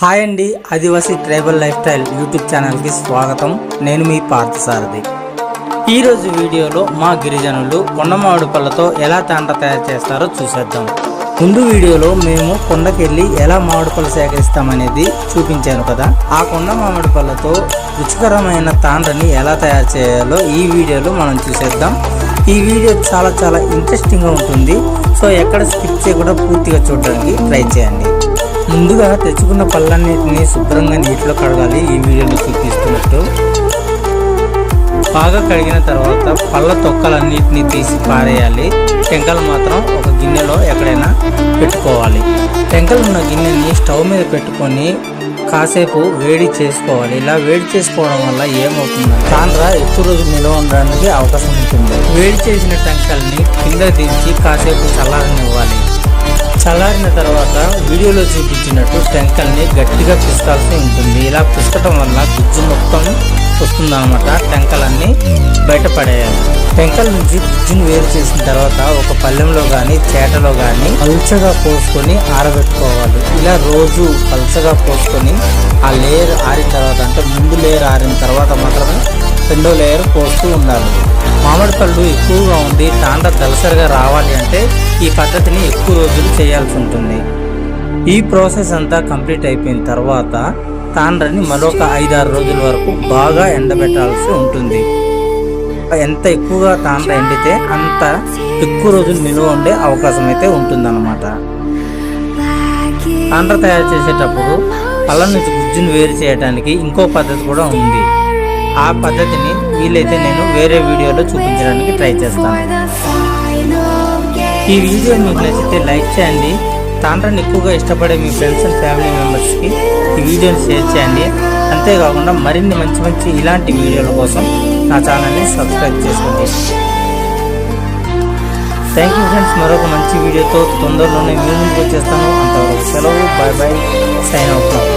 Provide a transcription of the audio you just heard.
Hi అండి, ఆదివాసీ tribal life style YouTube ఛానల్కి స్వాగతం. నేను మీ పార్థసారథి. ఈరోజు వీడియోలో మా గిరిజనులు కొండ మామిడి పళ్ళతో ఎలా తాండ్ర తయారు చేస్తారో చూసేద్దాం. ముందు వీడియోలో మేము కొండకెళ్ళి ఎలా మామిడి పళ్ళు సేకరిస్తామనేది చూపించాను కదా. ఆ కొండ మామిడి పళ్ళతో రుచికరమైన తాండ్రని ఎలా తయారు చేయాలో ఈ వీడియోలో మనం చూసేద్దాం. ఈ వీడియో చాలా ఇంట్రెస్టింగ్గా ఉంటుంది. సో ఎక్కడ స్కిప్ చేయకుండా పూర్తిగా చూడడానికి ట్రై చేయండి. ముందుగా తెచ్చుకున్న పళ్ళన్నిటిని శుభ్రంగా నీటిలో కడగాలి. ఈ వీడియోలో చూపిస్తున్నట్టు బాగా కడిగిన తర్వాత పళ్ళ తొక్కలన్నిటిని తీసి పారేయాలి. టెంకలు మాత్రం ఒక గిన్నెలో ఎక్కడైనా పెట్టుకోవాలి. టెంకలు ఉన్న గిన్నెని స్టవ్ మీద పెట్టుకొని కాసేపు వేడి చేసుకోవాలి. ఇలా వేడి చేసుకోవడం వల్ల ఏమవుతుంది, తాండ్ర ఎక్కువ రోజులు నిల్వ ఉండడానికి అవకాశం ఉంటుంది. వేడి చేసిన టెంకల్ని కింద దించి కాసేపు చల్లారనివ్వాలి. చల్లారిన తర్వాత వీడియోలో చూపించినట్టు టెంకల్ని గట్టిగా పిసకాల్సి ఉంటుంది. ఇలా పిసకటం వల్ల గుజ్జు మొత్తం వస్తుందన్నమాట. టెంకలన్నీ బయటపడేయాలి. టెంకల నుంచి గుజ్జును వేరు చేసిన తర్వాత ఒక పళ్ళెంలో కానీ చేటలో కానీ పల్చగా పోసుకొని ఆరబెట్టుకోవాలి. ఇలా రోజు పల్చగా పోసుకొని ఆ లేయర్ ఆరిన తర్వాత, అంటే ముందు లేయర్ ఆరిన తర్వాత మాత్రమే రెండో లేయర్ పోస్తూ ఉండాలి. మామిడి పళ్ళు ఎక్కువగా ఉండి తాండ్ర దలసరిగా రావాలి అంటే ఈ పద్ధతిని ఎక్కువ రోజులు చేయాల్సి ఉంటుంది. ఈ ప్రాసెస్ అంతా కంప్లీట్ అయిపోయిన తర్వాత తాండ్రని మరొక 5-6 రోజుల వరకు బాగా ఎండబెట్టాల్సి ఉంటుంది. ఎంత ఎక్కువగా తాండ్ర ఎండితే అంత ఎక్కువ రోజులు నిల్వ ఉండే అవకాశం అయితే ఉంటుందన్నమాట. తాండ్ర తయారు చేసేటప్పుడు పళ్ళ నుంచి గుజ్జును వేరు చేయడానికి ఇంకో పద్ధతి కూడా ఉంది. ఆ పద్ధతిని వీలైతే నేను వేరే వీడియోలో చూపించడానికి ట్రై చేస్తాను. ఈ వీడియో మీకు నచ్చితే లైక్ చేయండి. తాండ్రని ఎక్కువగా ఇష్టపడే మీ ఫ్రెండ్స్ అండ్ ఫ్యామిలీ మెంబర్స్కి ఈ వీడియోని షేర్ చేయండి. అంతేకాకుండా మరిన్ని మంచి ఇలాంటి వీడియోల కోసం నా ఛానల్ని సబ్స్క్రైబ్ చేసుకోండి. Thank you friends. మరొక మంచి వీడియోతో తొందరలోనే మీ ముందుకు వచ్చేస్తాను. అంతవరకు సెలవు. Bye sign out.